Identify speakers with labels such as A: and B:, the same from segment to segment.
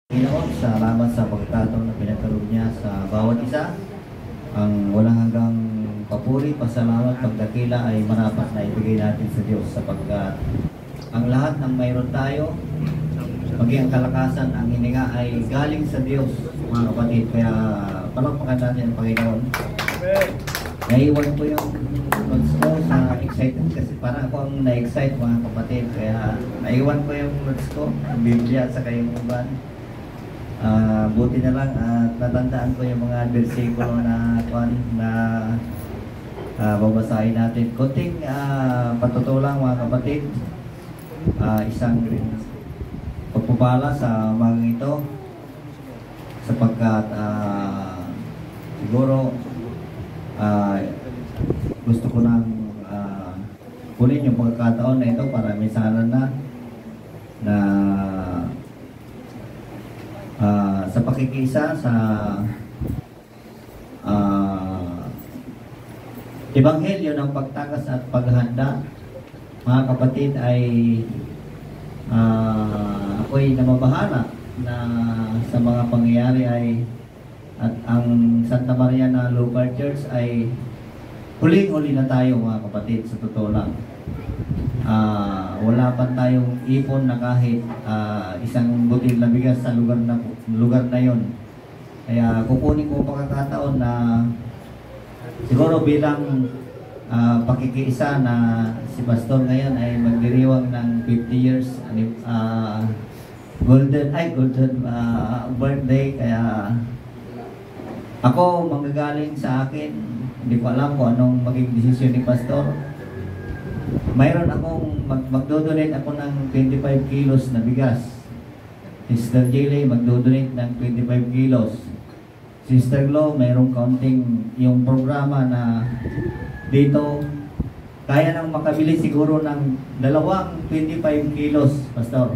A: Panginoon, salamat sa pagkakataon na pinagkaroon niya sa bawat isa. Ang walang hanggang papuri, pasalamat, pagdakila ay marapat na ibigay natin sa Diyos sapagkat ang lahat ng mayroon tayo, maging ang kalakasan, ang hininga ay galing sa Diyos, mga kapatid. Kaya palakpakan natin ang Panginoon. Naiwan ko yung notes ko sa excited kasi parang ako ang na-excite, mga kapatid. Kaya naiwan ko yung notes ko, ang Biblia at saka yung uban. Buti na lang at natandaan ko yung mga bersikulo na babasahin natin. Kunting patutulang, mga kapatid, isang pagpupala sa mga ito sapagkat siguro gusto ko nang kunin yung pagkakataon na ito para misalan na sa pakikisa sa Ebanghelyo ng pagtakas at paghahanda, mga kapatid, ay ako'y namabahala na sa mga pangyayari ay at ang Santa Maria na Local Church ay huling-huli na tayo, mga kapatid, sa totoo lang. Wala pa tayong ipon na kahit isang butil na bigas sa lugar na yon. Kaya kukunin ko pagkakataon na siguro bilang pakikiisa na si Pastor ngayon ay magdiriwang ng 50 years golden birthday. Kaya ako manggagaling sa akin, hindi ko alam kung anong maging desisyon ni Pastor. Mayroon akong magdodonate ako ng 25 kilos na bigas. Sister Jaylee magdodonate ng 25 kilos. Sister Glo, mayroong counting yung programa na dito kaya nang makabili siguro ng dalawang 25 kilos, Pastor.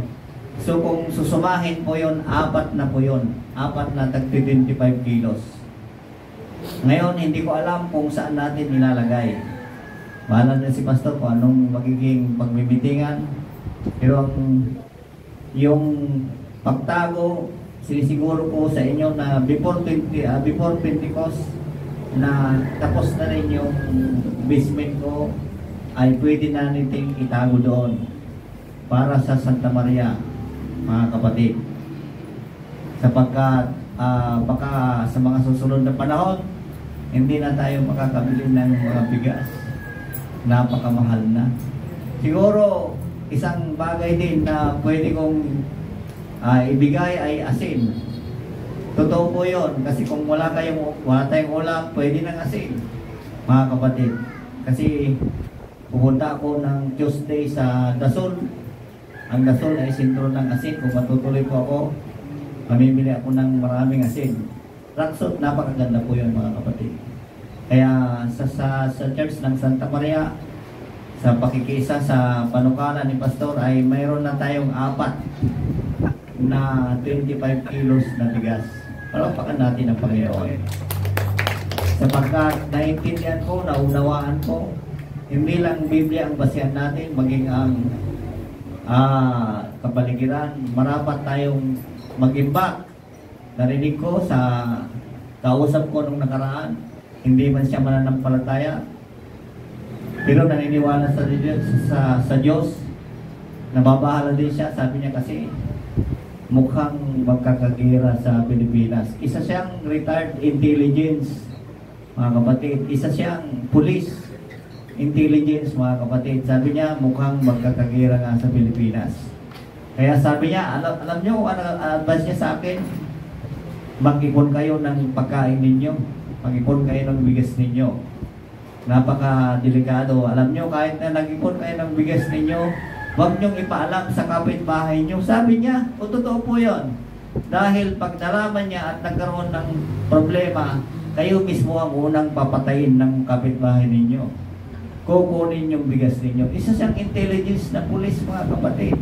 A: So kung susumahin po yon, apat na po yon, apat na tag 25 kilos. Ngayon hindi ko alam kung saan natin nilalagay. Bahala na si Pastor kung anong magiging pagbibitingan. Pero yung pagtago, sinisiguro ko sa inyo na before Pentecost na tapos na rin yung basement ko, ay pwede na nating itago doon para sa Santa Maria, mga kapatid. Sapagkat baka sa mga susunod na panahon, hindi na tayo makakabili ng mga bigas. Napakamahal na. Siguro isang bagay din na pwede kong ibigay ay asin. Totoo po yun. Kasi kung wala tayong ulam, pwede ng asin, mga kapatid. Kasi pupunta ako ng Tuesday sa Dasol. Ang Dasol ay sentro ng asin. Kung matutuloy po ako, mamimili ako ng maraming asin. Raksot, napakaganda po yun, mga kapatid. Kaya sa Church ng Santa Maria, sa pakikisa sa panukala ni Pastor, ay mayroon na tayong apat na 25 kilos na bigas. Palakpakan natin ang Panginoon. Sapagkat naiintindihan ko, naunawaan ko, hindi lang Biblia ang basihan natin, maging ang kapaligiran, marapat tayong mag-imbak. Narinig ko sa kausap ko nung nakaraan, hindi man siya mananampalataya, pero naniniwala sa Diyos, nababahala din siya. Sabi niya kasi mukhang magkakagira sa Pilipinas. Isa siyang retired intelligence, mga kapatid. Isa siyang police intelligence, mga kapatid. Sabi niya mukhang magkakagira nga sa Pilipinas. Kaya sabi niya, alam niyo ano advice niya sa akin? Mag-ipon kayo ng pagkain ninyo. Mag-ipon kayo ng bigas ninyo. Napaka-delikado. Alam nyo, kahit na nag-ipon kayo ng bigas ninyo, huwag nyong ipaalam sa kapitbahay nyo. Sabi niya, o totoo po yun. Dahil pag nalaman niya at nagkaroon ng problema, kayo mismo ang unang papatayin ng kapitbahay ninyo. Kukunin yung bigas ninyo. Isa siyang intelligence na pulis, mga kapatid.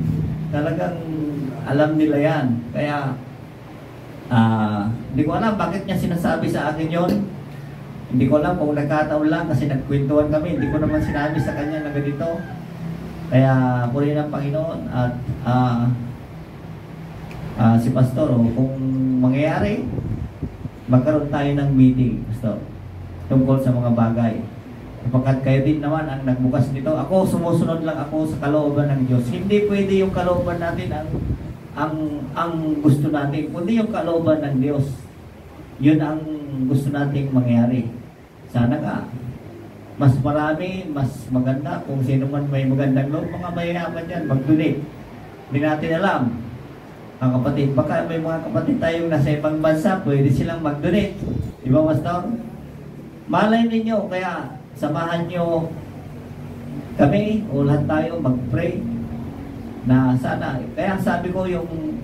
A: Talagang alam nila yan. Kaya, hindi ko alam bakit niya sinasabi sa akin yon. Hindi ko alam kung nagkataon lang kasi nagkwentuhan kami. Hindi ko naman sinabi sa kanya na ganito. Kaya purihin ang Panginoon at si Pastor, kung mangyayari, magkaroon tayo ng meeting, Pastor, tungkol sa mga bagay. Kapagkat kayo din naman ang nagbukas nito, ako sumusunod lang ako sa kalooban ng Diyos. Hindi pwede yung kalooban natin ang gusto natin, kundi yung kalooban ng Diyos. Yun ang gusto nating mangyari. Sana nga, mas marami, mas maganda. Kung sino man may magandang loob, mga mayayaman yan, mag-donate. Hindi natin alam. Ang kapatid, baka may mga kapatid tayong nasa ibang bansa, pwede silang mag-donate. Di ba, Pastor? Malay ninyo, kaya samahan nyo kami o lahat tayo mag-pray na sana. Kaya sabi ko yung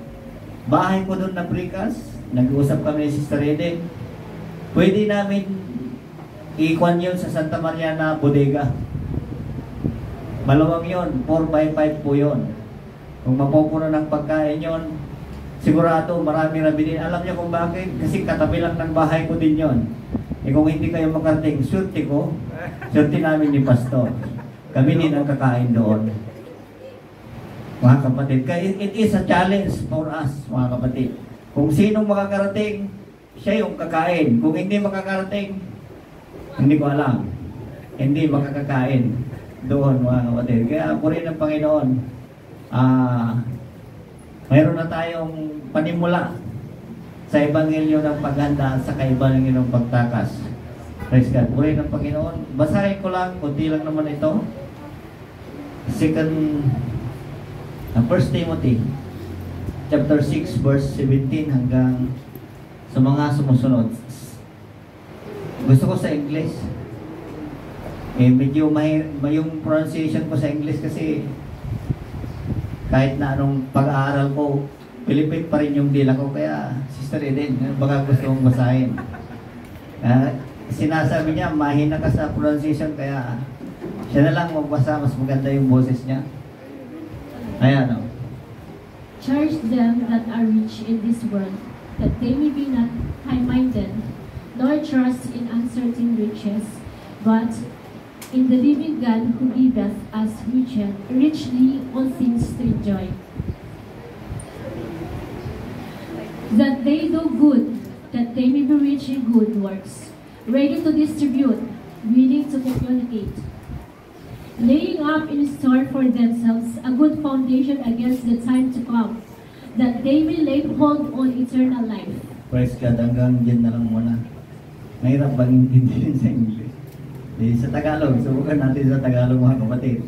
A: bahay ko doon na Bricas, nag-uusap kami ni Sister Eden, pwede namin ikuan yun sa Santa Maria na bodega. Maluwang yun, 4x5 po yun. Kung mapupuno ng pagkain yun, sigurado marami na bilhin. Alam niyo kung bakit? Kasi katabi lang ng bahay ko din yun. Kung hindi kayo makarating, surti ko, surti namin ni Pastor. Kami din ang kakain doon. Mga kapatid, it is a challenge for us, mga kapatid. Kung sinong makakarating, siya yung kakain. Kung hindi makakarating, hindi ko alam. Hindi makakakain doon, mga kapatid. Kaya purihin ng Panginoon, mayroon na tayong panimula sa Ebanghelyo ng paghanda sa Ebanghelyo ng pagtakas. Praise God. Purihin ng Panginoon. Basahin ko lang, kunti lang naman ito. 1 Timothy chapter 6 verse 17 hanggang sa mga sumusunod. Gusto ko sa English. Medyo yung pronunciation ko sa English kasi kahit na anong pag-aaral ko, Pilipit pa rin yung dila ko. Kaya Sister Eden, baka gusto mong basahin. Sinasabi niya, mahina ka sa pronunciation, kaya siya na lang magbasa, mas maganda yung boses niya. Ayan,
B: Charge them that are rich in this world, that they may be not high-minded, nor trust in uncertain riches, but in the living God who giveth us richly all things to enjoy. That they do good, that they may be rich in good works, ready to distribute, willing to communicate, laying up in store for themselves a good foundation against the time to come, that they may lay hold on eternal life.
A: Praise God, hanggang dyan na lang muna. Mahirap bang intindihin sa English? Sa Tagalog, subukan natin sa Tagalog, mga kapatid.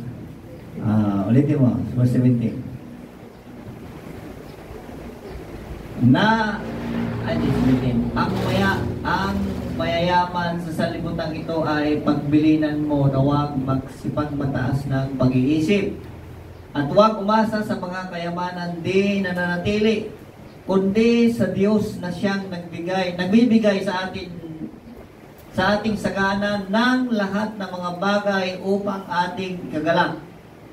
A: Ulitin mo, verse 17. Ang mayayaman sa sanlibutan ito ay pagbilinan mo na huwag magsipagmataas ng pag-iisip at huwag umasa sa mga kayamanan di nananatili, kundi sa Diyos na siyang nagbibigay sa ating sagana ng lahat ng mga bagay upang ating kagalak.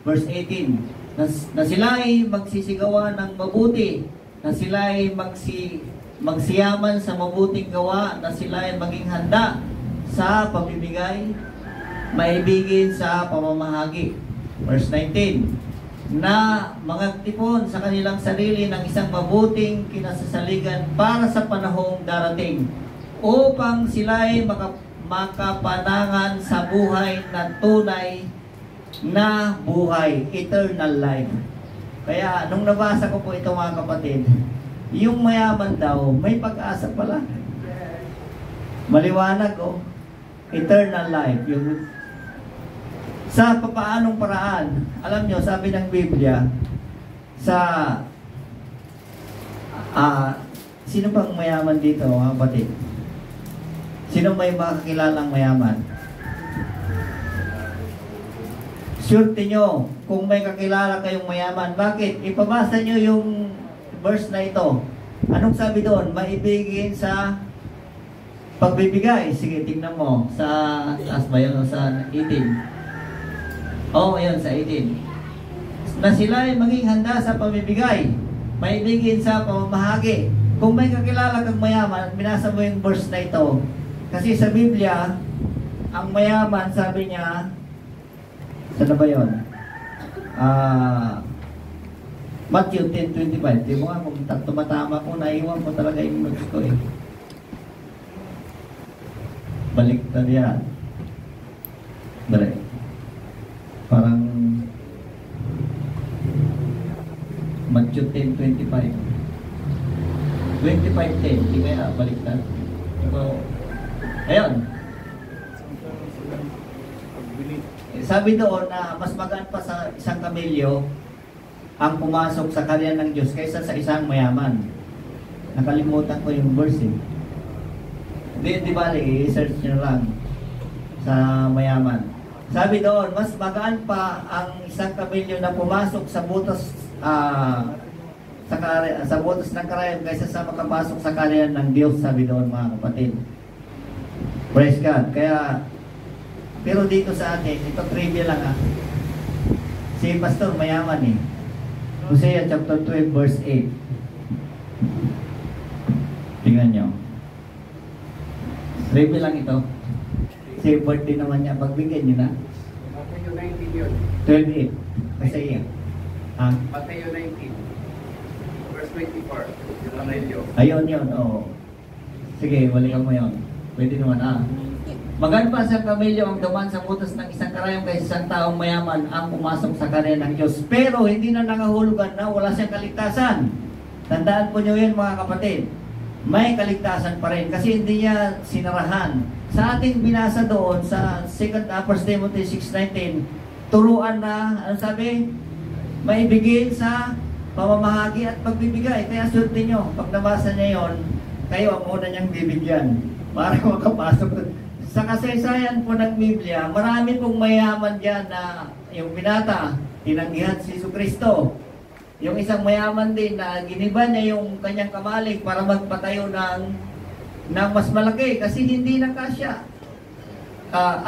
A: Verse 18, na sila ay magsisigawan ng mabuti, na sila ay magsiyaman sa mabuting gawa, na sila ay maging handa sa pamimigay, maibigin sa pamamahagi. Verse 19, na magtipon sa kanilang sarili ng isang mabuting kinasasaligan para sa panahong darating, upang sila ay makapanangan sa buhay na tunay na buhay, eternal life. Kaya nung nabasa ko po ito, mga kapatid, yung mayaman daw, may pag-asa pala. Maliwanag, eternal life. Yung sa papaanong paraan, alam nyo, sabi ng Biblia, sino bang mayaman dito, mga kapatid? Sino may makakilalang mayaman? Surti nyo, kung may kakilala kayong mayaman. Bakit? Ipabasa nyo yung verse na ito. Anong sabi doon? Maibigin sa pagbibigay. Sige, tingnan mo. Sa taas ba yun o sa 18? Oo, yun, sa 18. Na sila ay maging handa sa pamibigay. Maibigin sa pamamahagi. Kung may kakilala kang mayaman, binasa mo yung verse na ito. Kasi sa Biblia, ang mayaman, sabi niya, saan na ba yun? Matthew 10:25. Di mo nga kung tumatama ko, naiwan ko talaga yung notes ko eh. Baliktad yan. Dali. Parang Matthew 10:25. 25:10. Di kaya baliktad. So, ayun. Sabi doon na mas magaan pa sa isang kamelyo ang pumasok sa karyan ng Diyos kaysa sa isang mayaman. Nakalimutan ko yung verse eh. Di bali, i-search nyo lang sa mayaman. Sabi doon, mas magaan pa ang isang kamelyo na pumasok sa butas sa butas ng karyan kaysa sa makapasok sa karyan ng Diyos, sabi doon mga kapatid. Praise God. Kaya, pero dito sa atin, ito trivia lang ah. Si Pastor mayaman eh. Hosea chapter 12 verse 8. Tingnan nyo. Trivia lang ito. Si birthday naman niya. Pagbigyan nyo na.
C: Mateo 19 yun.
A: 12:8. Kasi yan. Ha?
C: Mateo 19. Verse 24. Yung kamelyo.
A: Ayun yun. Oo. Sige, balikan mo yun. Pwede naman ah. Magaan pa sa kamelyo ang duman sa butas ng isang karayong kaysa isang taong mayaman ang pumasok sa karyan ng Diyos. Pero hindi na nangahulugan na wala siyang kaligtasan. Tandaan po nyo yun mga kapatid. May kaligtasan pa rin kasi hindi niya sinarahan. Sa ating binasa doon sa 1 Timothy 6:19, turuan na, ano sabi? Maibigin sa pamamahagi at pagbibigay. Kaya sundin nyo, pag nabasa niya yon, kayo ang una niyang bibigyan para makapasok. Sa kasaysayan po ng Biblia, marami pong mayaman dyan na yung binata, tinanggihan si Jesucristo. Yung isang mayaman din na giniba niya yung kanyang kamalig para magpatayo ng mas malaki kasi hindi na kasya.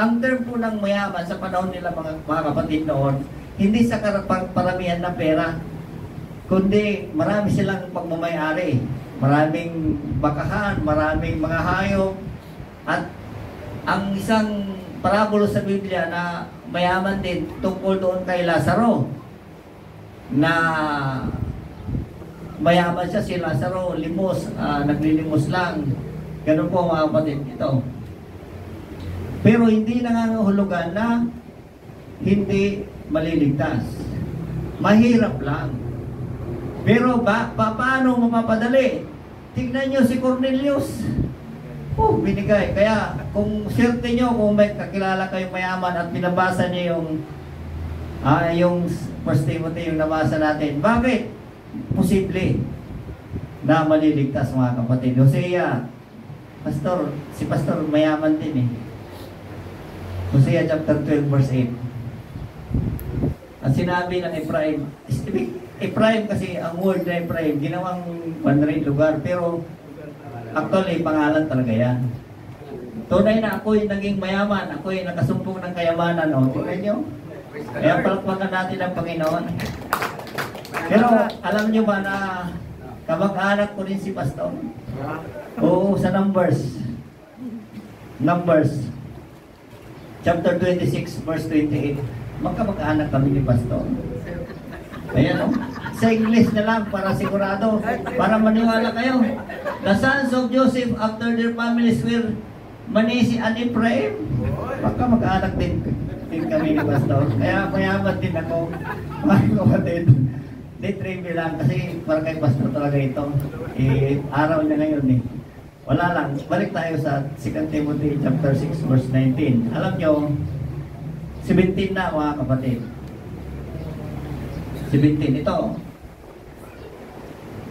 A: Ang term po ng mayaman sa panahon nila mga kapatid noon, hindi sa paramihan na pera, kundi marami silang pagmamayari. Maraming bakahan, maraming mga hayop, at ang isang parabola sa Biblia na mayaman din tungkol doon kay Lazaro na mayaman siya, si Lazaro limos, naglilimos lang. Ganun po mga kapatid ito. Pero hindi nangangahulugan na hindi maliligtas. Mahirap lang. Pero paano mapapadali? Tignan nyo si Cornelius. Binigay. Kaya kung swerte nyo, kung may kakilala kayong mayaman at pinabasa nyo yung 1 Timothy yung nabasa natin, bakit? Posible na maliligtas mga kapatid. Hosea, si Pastor mayaman din eh. Hosea chapter 12 verse 8. At sinabi ng Ephraim kasi ang word na Ephraim, ginawang bandarin lugar, pero actually, pangalan talaga yan. Tunay na ako'y naging mayaman, ako'y nakasumpong ng kayamanan. O, tingnan nyo. Kaya palakpakan natin ang Panginoon. Pero, alam nyo ba na kamag-anak ko rin si Pastor? Oo, sa Numbers. Chapter 26, verse 28. Magkamag-anak kami ni Pastor. Ayan o. Sa English na lang para sigurado, para maniwala kayo. The sons of Joseph after their families were Manisi and Ephraim. Baka mag-anak din kami ni Pastor. Kaya mayaman din ako. Mga kapatid. Di trivia lang kasi para kay Pastor talaga ito. Araw niya ngayon eh. Wala lang. Balik tayo sa 2 Timothy chapter 6 verse 19. Alam nyo, 17 na mga kapatid. 17 ito.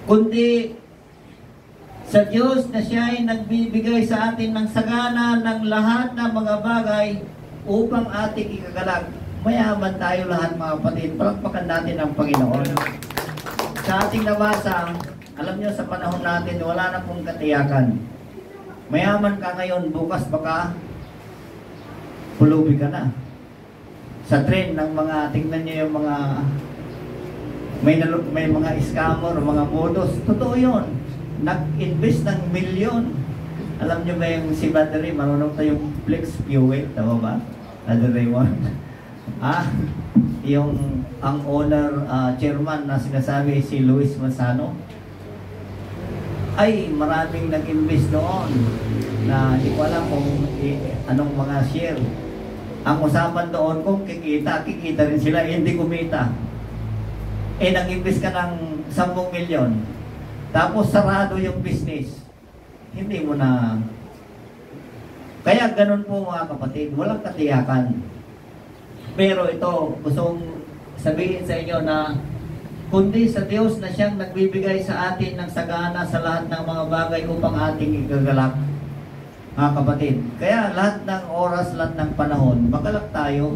A: Kundi sa Diyos na siya ay nagbibigay sa atin ng sagana ng lahat ng mga bagay upang ating ikagalag. Mayaman tayo lahat mga kapatid. Palakpakan natin ang Panginoon. Sa ating nabasa, alam nyo sa panahon natin, wala na pong katiyakan. Mayaman ka ngayon, bukas baka pulubi ka na. Sa trend ng mga, tingnan nyo yung mga may mga scammer, mga modos. Totoo yun. Nag-invest ng milyon. Alam nyo ba yung si Battery, marunong tayong flex fuel, tama ba? Battery 1. Ah, yung ang owner, chairman na sinasabi si Luis Manzano, ay maraming nag-invest doon na hindi ko alam kung anong mga share. Ang usapan doon kung kikita rin sila, hindi kumita. Nag-invest ka ng 10 milyon, tapos sarado yung business, hindi mo na. Kaya ganun po mga kapatid, walang katiyakan. Pero ito, gustong sabihin sa inyo na kundi sa Diyos na siyang nagbibigay sa atin ng sagana sa lahat ng mga bagay upang ating igagalak, mga kapatid. Kaya lahat ng oras, lahat ng panahon, magalak tayo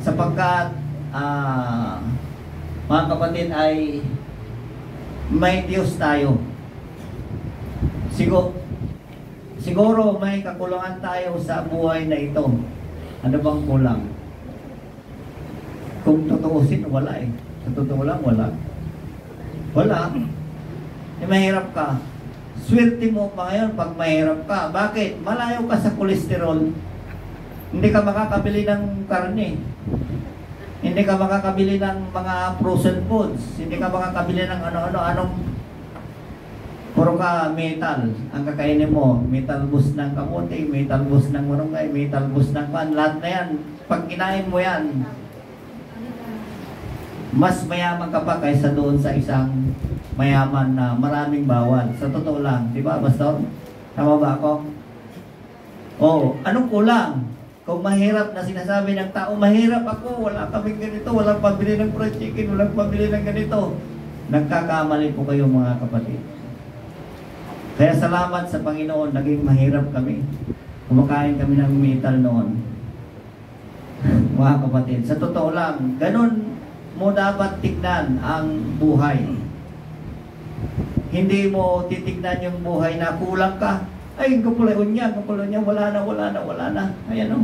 A: sapagkat mga kapatid ay may Diyos tayo. Siguro may kakulangan tayo sa buhay na ito. Ano bang kulang? Kung tutuusin, wala eh. Sa totoo lang, wala. Wala. Mahirap ka. Swerte mo pa ngayon pag mahirap ka. Bakit? Malayo ka sa kolesterol. Hindi ka makakabili ng karne. Hindi ka makakabili ng mga frozen foods. Hindi ka makakabili ng ano-ano. Puro ka metal. Ang kakainin mo, metal boost ng kamote, metal boost ng marunggay, metal boost ng pan. Lahat na yan. Pag kinain mo yan, mas mayaman ka pa kaysa doon sa isang mayaman na maraming bawal. Sa totoo lang, di ba, Pastor? Tama ba ako? Oh, anong kulang? Kung mahirap na sinasabi ng tao, mahirap ako, wala kaming ganito, walang pabili ng fried chicken, walang pabili ng ganito. Nagkakamali po kayo mga kapatid. Kaya salamat sa Panginoon, naging mahirap kami. Kumakain kami ng metal noon. Mga kapatid, sa totoo lang, ganun mo dapat tignan ang buhay. Hindi mo titignan yung buhay na kulang ka. Ay, kapulayon niya, wala na. Ayan o.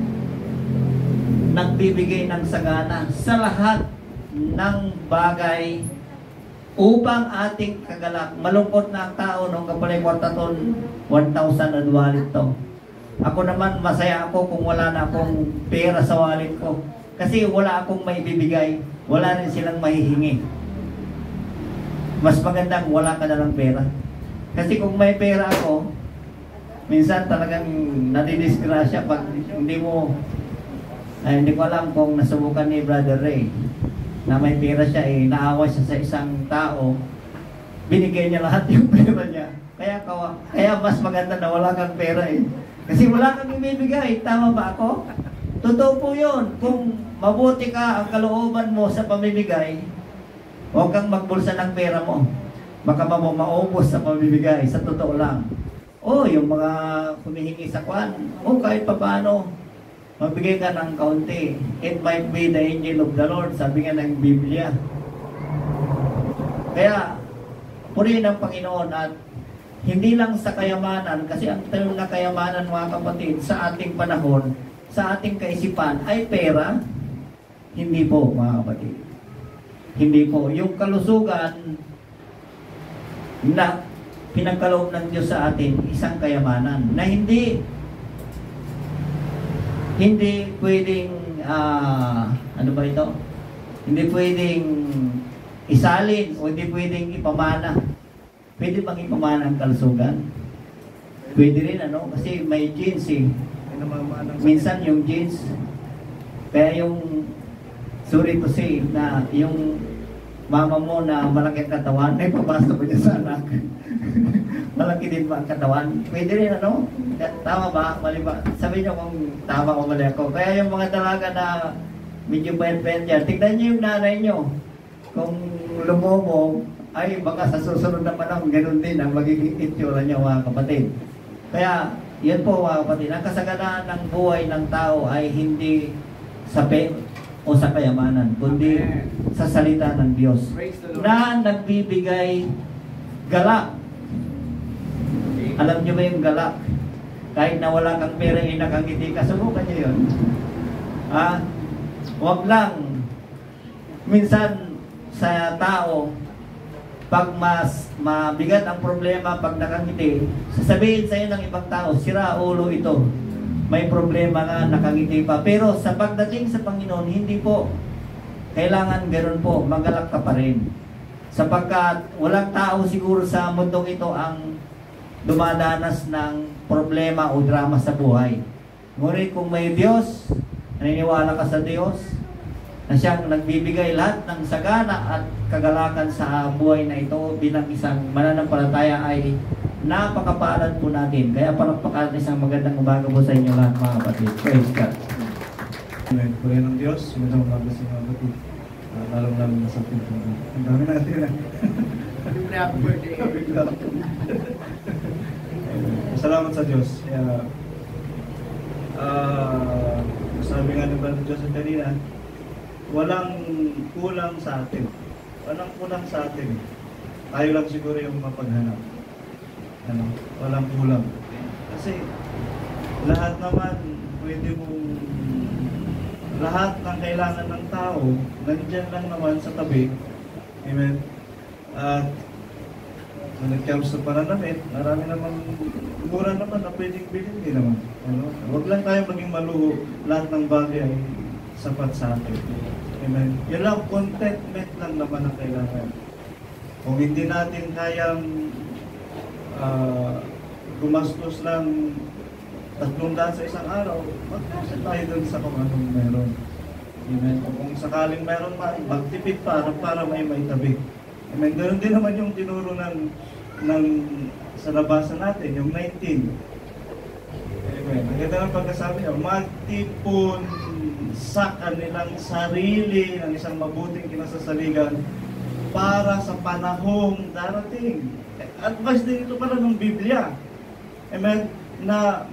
A: Nagbibigay ng sagana sa lahat ng bagay upang ating kagalak. Malungkot na ang tao nung kapalay kwartaton 1,000 na wallet to. Ako naman, masaya ako kung wala na akong pera sa wallet ko. Kasi wala akong maibibigay. Wala rin silang mahihingi. Mas magandang wala ka na lang pera. Kasi kung may pera ako, minsan talagang nadidisgrasya pag hindi mo, hindi ko alam kung nasubukan ni Brother Ray na may pera siya, naawa siya sa isang tao, binigay niya lahat yung pera niya. Kaya mas maganda na wala kang pera Kasi wala kang ibibigay. Tama ba ako? Totoo po yun. Kung mabuti ka ang kalooban mo sa pamimigay, huwag kang magbulsa ng pera mo. Baka maubos sa pamimigay. Sa totoo lang. Yung mga humihingi sa kwan, kahit pa paano, magbigay ka ng kaunti. It might be the angel of the Lord, sabi nga ng Biblia. Kaya, purihin ang Panginoon at hindi lang sa kayamanan, kasi ang term na kayamanan mga kapatid, sa ating panahon, sa ating kaisipan, ay pera. Hindi po mga kapatid. Hindi po. Yung kalusugan na pinagkaloob ng Diyos sa atin, isang kayamanan na hindi pwedeng ano ba ito? Hindi pwedeng isalin o hindi pwedeng ipamana. Pwede bang ipamana ang kalusugan? Pwede rin kasi may genes Minsan yung genes, kaya yung sorry to say na yung mama mo na malaki ang katawan, ay papasok ko niya sa anak. Malaki din ba ang katawan? Pwede rin Tama ba? Mali ba? Sabi niyo kung tama o mali ako. Kaya yung mga dalaga na medyo payat-payat dyan, tignan niyo yung nanay niyo. Kung lumomo, ay baka sa susunod na panahon, ganun din ang magiging itsura niya mga kapatid. Kaya, yan po mga kapatid, ang kasaganaan ng buhay ng tao ay hindi sa o sa kayamanan, kundi sa salita ng Diyos na nagbibigay galak. Alam niyo ba yung galak? Kahit na wala kang pera, nakangiti ka, subukan niyo yun. Huwag lang. Minsan sa tao, pag mas mabigat ang problema, pag nakangiti, sasabihin sa iyo ng ibang tao, sira ulo ito. may problema nga, nakangiti pa. Pero sa pagdating sa Panginoon, hindi po kailangan ganoon po, magalak ka pa rin. Sapagkat walang tao siguro sa mundong ito ang dumadanas ng problema o drama sa buhay. Ngunit kung may Diyos, naniniwala ka sa Diyos, na siyang nagbibigay lahat ng sagana at kagalakan sa buhay na ito bilang isang mananampalataya, ay napakapalad po natin. Kaya palakpakan isang magandang umaga po sa inyo lahat, mga kapatid. Praise God.
D: Amen. Puri ng Diyos, magandang umaga sa inyo, mga kapatid. Lalong-lalong na sa ating Panginoon. Ang dami natin na.
C: Happy birthday.
D: Salamat sa Diyos. Kaya, sabi nga ng Brother Joseph kanina, walang kulang sa atin. Walang kulang sa atin. Tayo lang siguro yung mapaghanap. Walang kulang. Kasi lahat naman pwede mong, lahat ng kailangan ng tao nandiyan lang naman sa tabi. Amen. At when it comes to pananamit, marami naman mura naman na pwedeng bilhin din naman. Huwag lang tayo maging maluho. Lahat ng bagay ay sapat sa atin. Amen. Yun lang, contentment lang naman ang kailangan. Kung hindi natin kayang gumastos lang 300 sa isang araw, magkasa tayo dun sa kung anong meron. Amen. O kung sakaling meron pa, magtipid para may maitabi. Amen. Ganoon din naman yung tinuro ng sa labasan natin, yung 19. Amen. Ang ganda ng pagkasabi niya, magtipon sa kanilang sarili ng isang mabuting kinasasaligan para sa panahong darating. Advice din ito pala ng Biblia. Amen. Na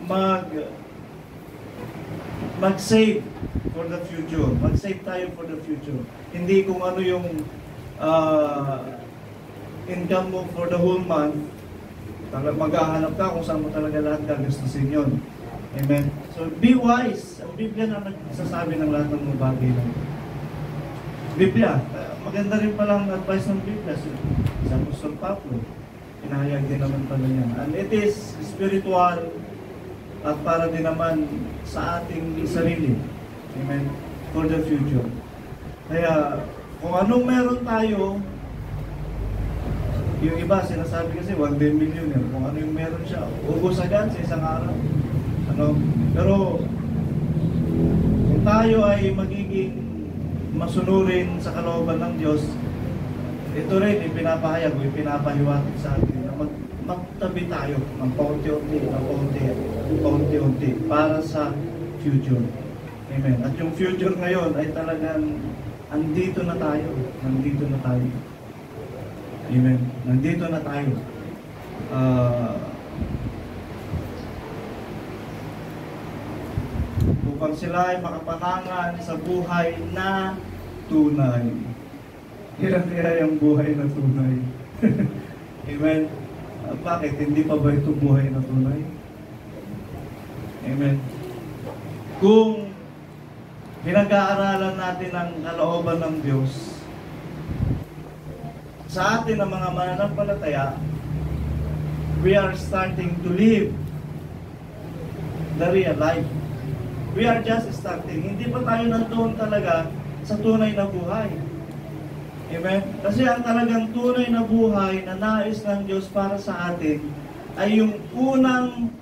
D: mag-save for the future. Mag-save tayo for the future. Hindi kung ano yung income mo for the whole month, maghahanap ka kung saan mo talaga lahat gagastusin yun. Amen. So, be wise. Ang Biblia na nagsasabi ng lahat ng mga bagay na Biblia. Maganda rin palang advice ng Biblia. Sa Apostol Pablo, pinahayag din naman pala yan. And it is spiritual at para din naman sa ating sarili. Amen. For the future. Kaya, kung anong meron tayo, yung iba, sinasabi kasi 1 day millionaire. Kung ano yung meron siya, ubos agad sa isang araw. Pero kung tayo ay magiging masunurin sa kalooban ng Diyos, ito rin ipinapahayag o ipinapahiwatig sa atin na magtabi tayo ng paunti-unti para sa future. Amen. At yung future ngayon ay talagang andito na tayo. Nandito na tayo. Amen. Nandito na tayo. Upang sila ay makapanangan sa buhay na tunay. Hirap kaya yung buhay na tunay. Amen. Bakit? Hindi pa ba ito buhay na tunay? Amen. Kung pinag-aaralan natin ang kalooban ng Diyos sa atin ang mga mananampalataya, we are starting to live the real life. We are just starting. Hindi pa tayo nandoon talaga sa tunay na buhay. Amen? Kasi ang talagang tunay na buhay na nais ng Diyos para sa atin ay yung unang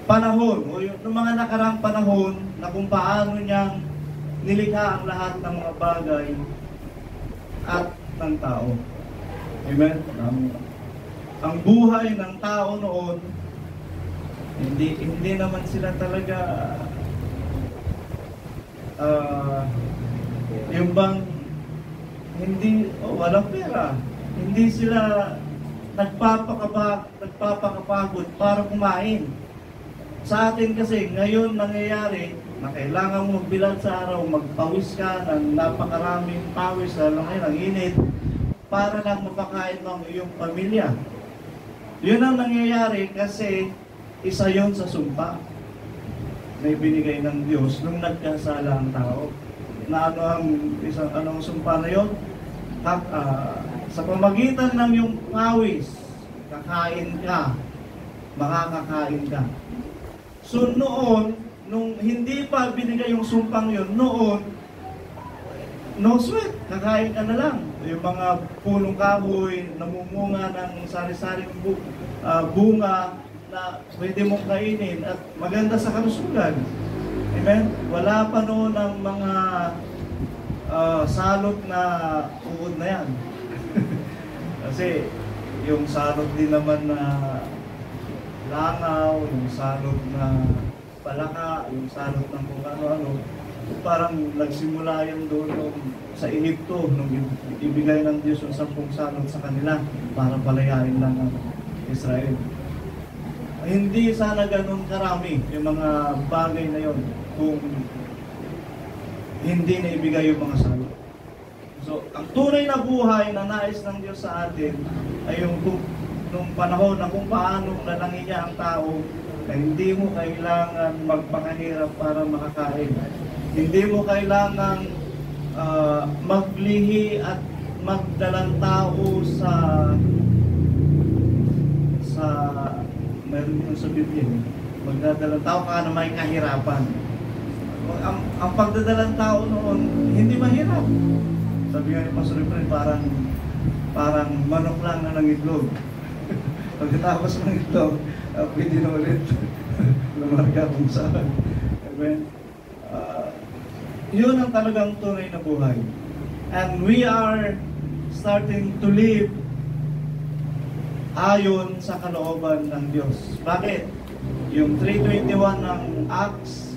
D: panahon o yung mga nakaraang panahon na kung paano niyang nilikha ang lahat ng mga bagay at ng tao. Amen? Ang buhay ng tao noon, hindi naman sila talaga yung bang walang pera. Hindi sila nagpapakapagod para kumain. Sa atin kasi ngayon nangyayari na kailangan mo magbilad sa araw, magpawis ka ng napakaraming pawis, ng init, para lang mapakain ng iyong pamilya. Yun ang nangyayari kasi isa yon sa sumpa na ibinigay ng Diyos nung nagkasala ang tao. Na anong sumpa na yun? Sa pamagitan ng yung pawis, kakain ka makakakain ka. So noon, nung hindi pa binigay yung sumpang yun, noon, no sweat, kakain ka na lang. Yung mga punong kahoy, namumunga ng sari-saring bunga na pwede mong kainin at maganda sa kalusugan. Amen? Wala pa noon ang mga salot na uod na yan. Kasi yung salot din naman na langaw, yung salot na palaka, yung salot ng kung ano-ano, parang nagsimula yan doon sa Ehipto nung ibigay ng Diyos yung 10 salot sa kanila para palayain lang ang Israel. Hindi sana ganun karami yung mga bagay na yon kung hindi na ibigay yung mga salot. So, ang tunay na buhay na nais ng Diyos sa atin ay yung nung panahon na kung paano lalangin niya ang tao na hindi mo kailangan magpakahirap para makakain. Hindi mo kailangan maglihi at magdalang tao sa meron yun sa Biblia, magdadalang tao ka na may kahirapan. Ang pagdadalang tao noon, hindi mahirap. Sabi nga ni Pastor Efren, parang manok lang na nangitlog. Pagkatapos ng itlog, pwede na ulit lumarga kung saan. Amen. Yun ang talagang tunay na buhay. And we are starting to live ayon sa kalooban ng Diyos. Bakit? Yung 3:21 ng Acts,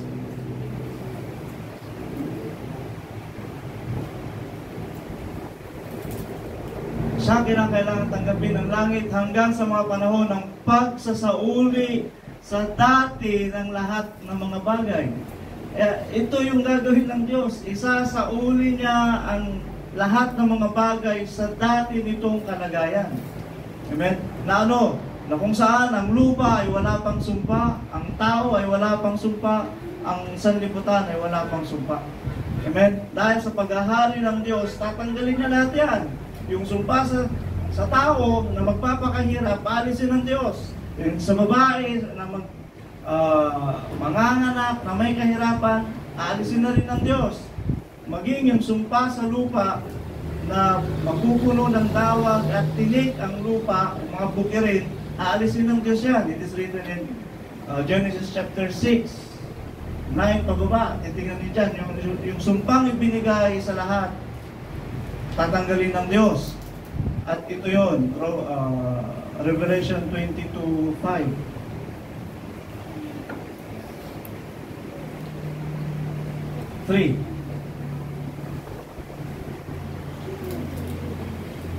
D: siya kinakailangan tanggapin ng langit hanggang sa mga panahon ng pagsasauli sa dati ng lahat ng mga bagay. Ito yung gagawin ng Diyos. Isasauli niya ang lahat ng mga bagay sa dati nitong kalagayan. Amen? Na ano? Na kung saan ang lupa ay wala pang sumpa, ang tao ay wala pang sumpa, ang sanlibutan ay wala pang sumpa. Amen? Dahil sa paghahari ng Diyos, tatanggalin niya lahat yan. Yung sumpa sa tao na magpapakahirap, paalisin ng Diyos. Yung sa babae na manganganak na may kahirapan, aalisin na rin ng Diyos. Maging yung sumpa sa lupa na mapupuno ng dawag at tinik ang lupa, mga bukirin, aalisin ng Diyos yan. It is written in Genesis chapter 6, 9 pababa. Titingnan niyo dyan, yung sumpang ibinigay sa lahat, tatanggalin ng Diyos. At ito yun, Revelation 22:5.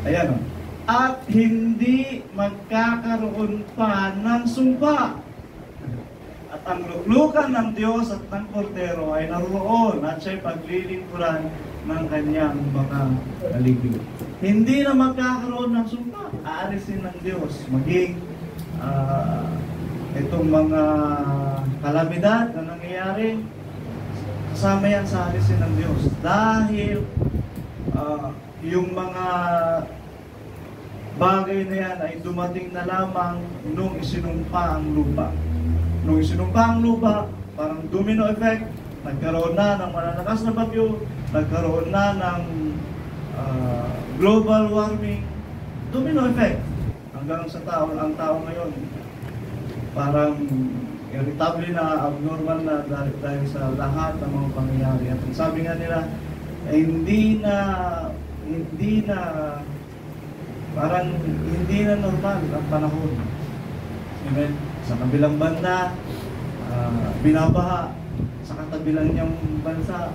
D: Ayan o. At hindi magkakaroon pa ng sumpa. At ang luklukan ng Diyos at ng Kordero ay naroon at siya'y paglilingkuran ng kanyang mga alipin. Hindi na magkakaroon ng sumpa. Aalisin ng Diyos. Maging itong mga kalamidad na nangyayari, kasama yan sa alisin ng Diyos. Dahil yung mga bagay na yan ay dumating na lamang nung isinumpa ang lupa. Nung isinumpa ang lupa, parang domino effect, nagkaroon na ng malalakas na bagyo, nagkaroon na ng global warming, domino effect. Hanggang sa ang tao ngayon, parang irritable na, abnormal na dahil sa lahat ng mga pangyayari. At sabi nga nila, hindi na normal ang panahon. Amen? Sa kabilang banda, binabaha. Sa katabilang niyang bansa,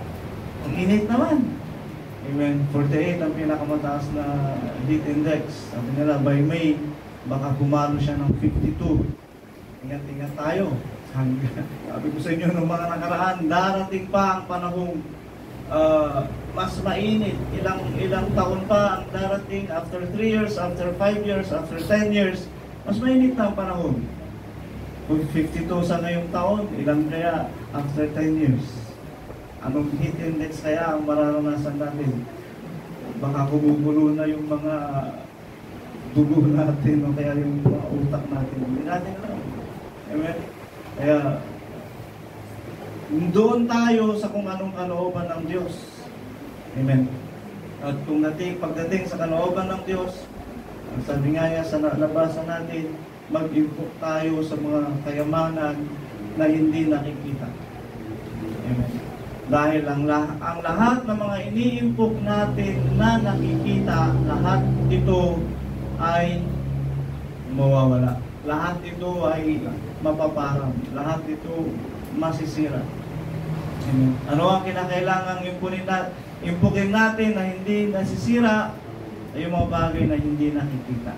D: ang init naman. Amen? 48 ang pinakamataas na heat index. Sabi nila, by May, baka kumalo siya ng 52. Ingat-ingat tayo. Sabi ko sa inyo, nung mga nakaraan, darating pa ang panahong mas mainit. Ilang taon pa ang darating, after 3 years, after 5 years, after 10 years, mas mainit na ang panahon. Kung 52 sa ngayong taon, ilang kaya after 10 years? Anong heat index kaya ang mararanasan natin? Baka kumukulo na yung mga dugo natin o kaya yung mga utak natin. Hindi natin alam. Amen? Kaya, doon tayo sa kung anong kalooban ng Diyos. Amen? At kung pagdating sa kalooban ng Diyos, ang sabi nga niya sa nalabasan natin, mag-impok tayo sa mga kayamanan na hindi nakikita. Amen? Dahil ang lahat ng mga iniimpok natin na nakikita, lahat ito ay mawawala. Lahat ito ay mapaparang. Lahat ito masisira. Amen. Ano ang kinakailangang impukin natin na hindi nasisira? Ay yung mga bagay na hindi nakikita.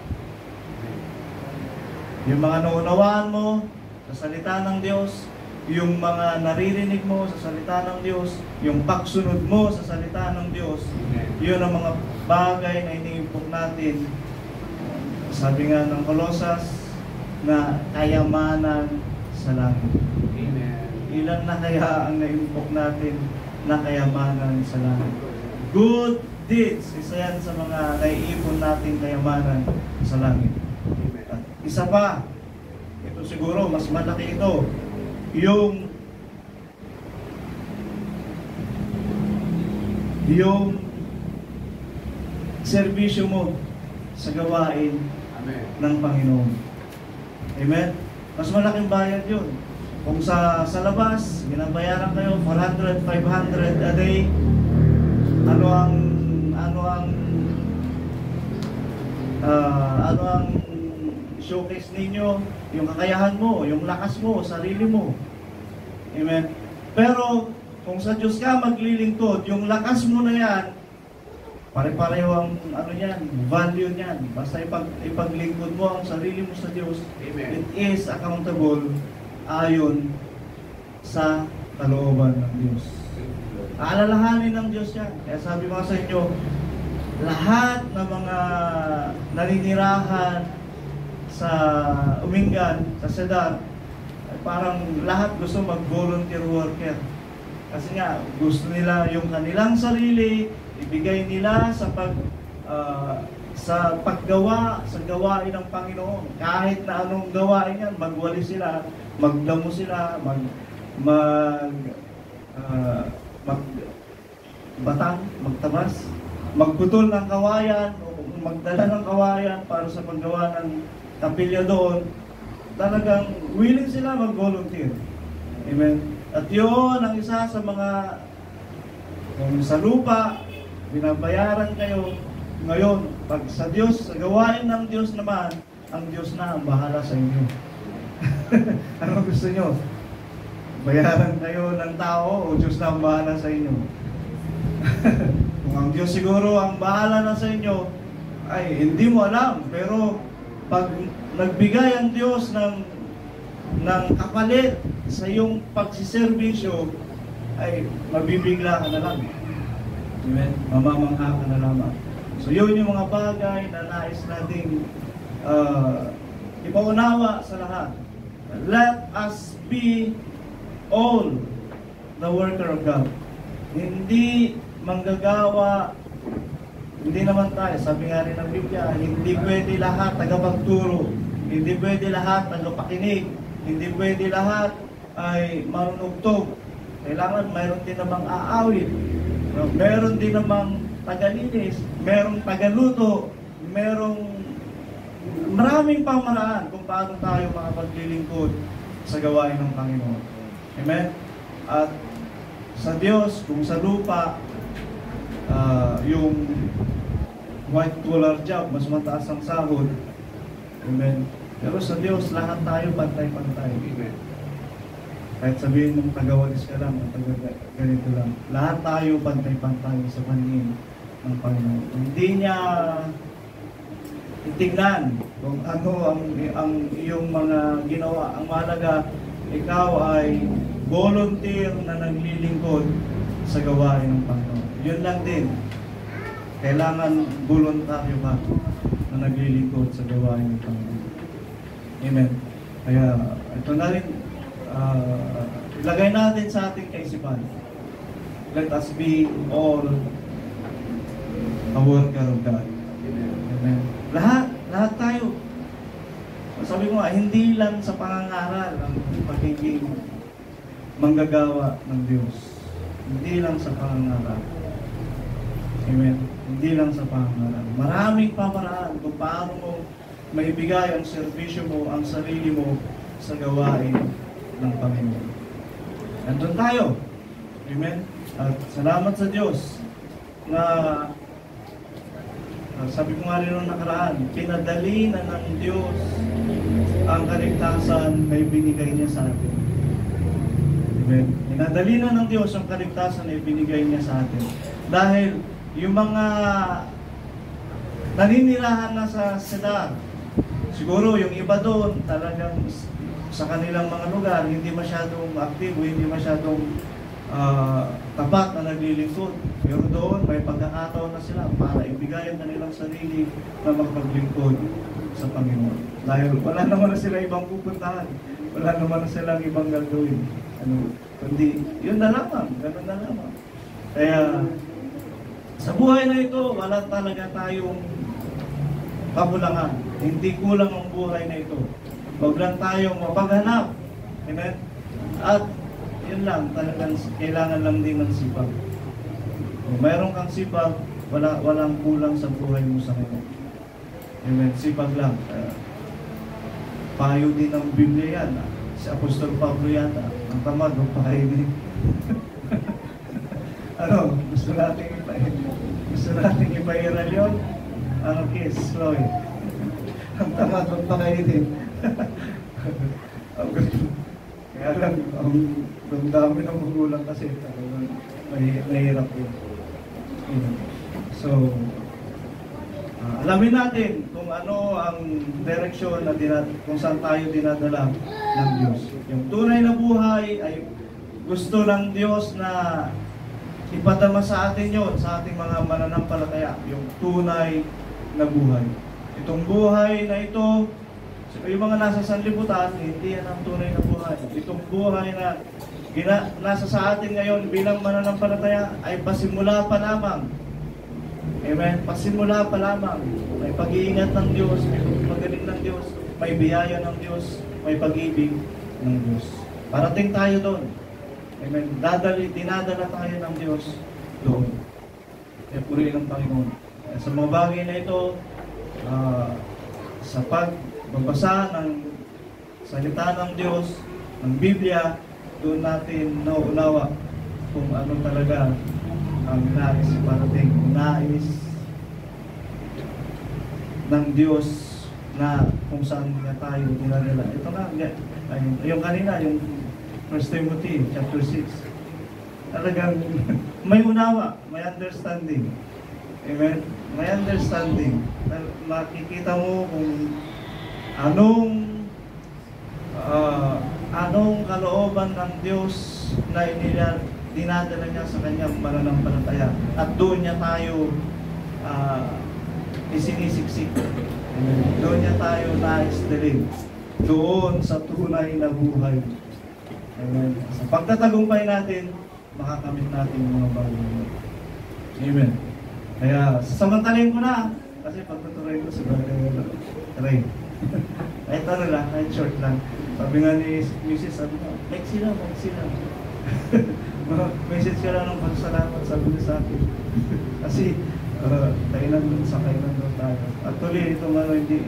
D: Yung mga naunawaan mo sa salita ng Diyos, yung mga naririnig mo sa salita ng Diyos, yung pagsunod mo sa salita ng Diyos, yun ang mga bagay na iniimpok natin. Sabi nga ng Kolosas, na kayamanan sa langit.
C: Amen.
D: Ilan na kaya ang naimpok natin na kayamanan sa langit? Good deeds. Isa yan sa mga naiipon natin kayamanan sa langit. At isa pa, ito siguro, mas malaki ito, yung serbisyo mo sa gawain
C: Amen.
D: ng Panginoon. Amen? Mas malaking bayad yun. Kung sa labas, binabayaran kayo 400, 500 a day, ano ang showcase ninyo? Yung kakayahan mo, yung lakas mo, sarili mo. Amen? Pero, kung sa Diyos ka maglilingkod, yung lakas mo na yan, pare-pareho ang value niyan. Basta ipaglingkod mo ang sarili mo sa Diyos,
C: Amen.
D: it is accountable ayon sa kalooban ng Diyos. Aalalahanin ng Diyos yan. Kaya sabi ko sa inyo, lahat ng mga naninirahan sa Umingan, sa Cedar, parang lahat gusto mag-volunteer worker. Kasi nga, gusto nila yung kanilang sarili, ibigay nila sa paggawa, sa gawain ng Panginoon. Kahit na anong gawain yan, magwali sila, magdamo sila, magtabas, magputol ng kawayan, o magdala ng kawayan para sa paggawa ng kapilya doon. Talagang willing sila mag-volunteer. Amen. At yun ang isa sa mga, kung sa lupa, binabayaran kayo. Ngayon, pag sa Diyos, sa gawain ng Diyos naman, ang Diyos na ang bahala sa inyo. Ano gusto nyo? Bayaran kayo ng tao o Diyos na ang bahala sa inyo? Kung ang Diyos siguro ang bahala na sa inyo, ay hindi mo alam. Pero pag nagbigay ang Diyos ng kapalit sa iyong pagsiservisyo, ay mabibigla ka na lang. Amen? Mamamangha ka na lamang. So yun yung mga bagay na nais nating ipaunawa sa lahat. Let us be all the worker of God. Hindi manggagawa, hindi naman tayo, sabi nga rin ng Biblia, hindi pwede lahat tagapagturo, hindi pwede lahat tagapakinig, hindi pwede lahat ay marunugtog. Kailangan mayroon din namang aawit, meron din namang tagalinis, merong tagaluto, merong maraming pamaraan kung paano tayo makapaglilingkod sa gawain ng Panginoon. Amen? At sa Diyos, kung sa lupa, yung white collar job, mas mataas ang sahod. Amen? Pero sa Diyos, lahat tayo pantay-pantay.
C: Amen.
D: Kahit sabihin mong tagawalis ka lang, ganito lang. Lahat tayo pantay-pantay sa paningin ng Panginoon. Hindi niya titignan kung ano ang iyong mga ginawa. Ang mahalaga, ikaw ay volunteer na naglilingkod sa gawain ng Panginoon. Yun lang din. Kailangan voluntaryo ka na naglilingkod sa gawain ng Panginoon. Amen. Kaya ito na rin, ilagay natin sa ating kaisipan. Let us be all a worker of God. Amen. Lahat tayo. Sa sabi ko nga, hindi lang sa pangangaral ang pagiging manggagawa ng Diyos. Hindi lang sa pangangaral. Amen. Hindi lang sa pangangaral. Maraming pamaraan kung paano mo maibigay ang serbisyo mo, ang sarili mo sa gawain ng Panginoon. Andun tayo. Amen. At salamat sa Diyos na sabi ko nga rin nung nakaraan, pinadali na ng Diyos ang kaligtasan na ibinigay niya sa atin. Amen. Pinadali na ng Diyos ang kaligtasan na ibinigay niya sa atin. Dahil yung mga naninirahan na sa Cedar, siguro yung iba doon talagang sa kanilang mga lugar hindi masyadong aktibo, hindi masyadong tapat na naglilingkod. Pero doon may pagkakataon na sila para ibigayan na nilang sarili na magpaglingkod sa Panginoon. Dahil wala naman na sila ibang pupuntahan, wala naman na silang ibang gagawin. Kundi yun na lamang, ganun na lamang. Kaya sa buhay na ito, wala talaga tayong kakulangan. Hindi kulang ang buhay na ito. Huwag lang tayong mapaghanap. Amen? At yun lang, talagang kailangan lang din ng sipag. Kung mayroon kang sipag, walang kulang sa buhay mo sa kanya. Amen? Sipag lang. Payo din ng Biblia yan. Si Apostol Pablo yata. Ang tamad, ang pakainin. Gusto nating ipairal yun? Ano kiss, Chloe? Ang tamad, ang pakainin. Kaya lang, ang dami ng magulang kasi mahirap yun. So, alamin natin kung ano ang direksyon na kung saan tayo dinadala ng Diyos. Yung tunay na buhay ay gusto ng Diyos na ipadama sa atin yon, sa ating mga mananampalataya, yung tunay na buhay. Itong buhay na ito, yung mga nasa sanlibutan, hindi yan ang tunay na buhay. Itong buhay na nasa sa atin ngayon bilang mananampalataya ay pasimula pa lamang. Amen? Pasimula pa lamang. May pag-iingat ng Diyos, may pagaling ng Diyos, may biyaya ng Diyos, may pag-ibig ng Diyos. Parating tayo doon. Amen? Dinadala tayo ng Diyos doon. Kaya purihin ng Panginoon. Sa mga bagay na ito, sa pagbabasa ng salita ng Diyos, ng Biblia, doon natin nauunawa kung ano talaga ang nais parating, nais ng Diyos na kung saan nga tayo dinadala. Ito nga, yung kanina, yung 1 Timothy chapter 6, talagang may unawa, may understanding. Amen? May understanding. Makikita mo kung anong kalooban ng Diyos na dinadala niya sa kanyang mananampalataya. At doon niya tayo isinisiksik. Doon niya tayo nais-dilig. Doon sa tunay na buhay. Amen. Sa pagtatagumpay natin, makakamit natin yung mga bagay. Amen. Kaya samantalin ko na. Kasi pagtutuloy ko sa bagay. Try. Kahit ano lang, kahit short lang. Sabi nga ni Mrs. sabi nga, make sila. Message ka lang ng pagsalamat, sabi niya sa akin. Kasi, kailan doon tayo. Actually, ito nga hindi,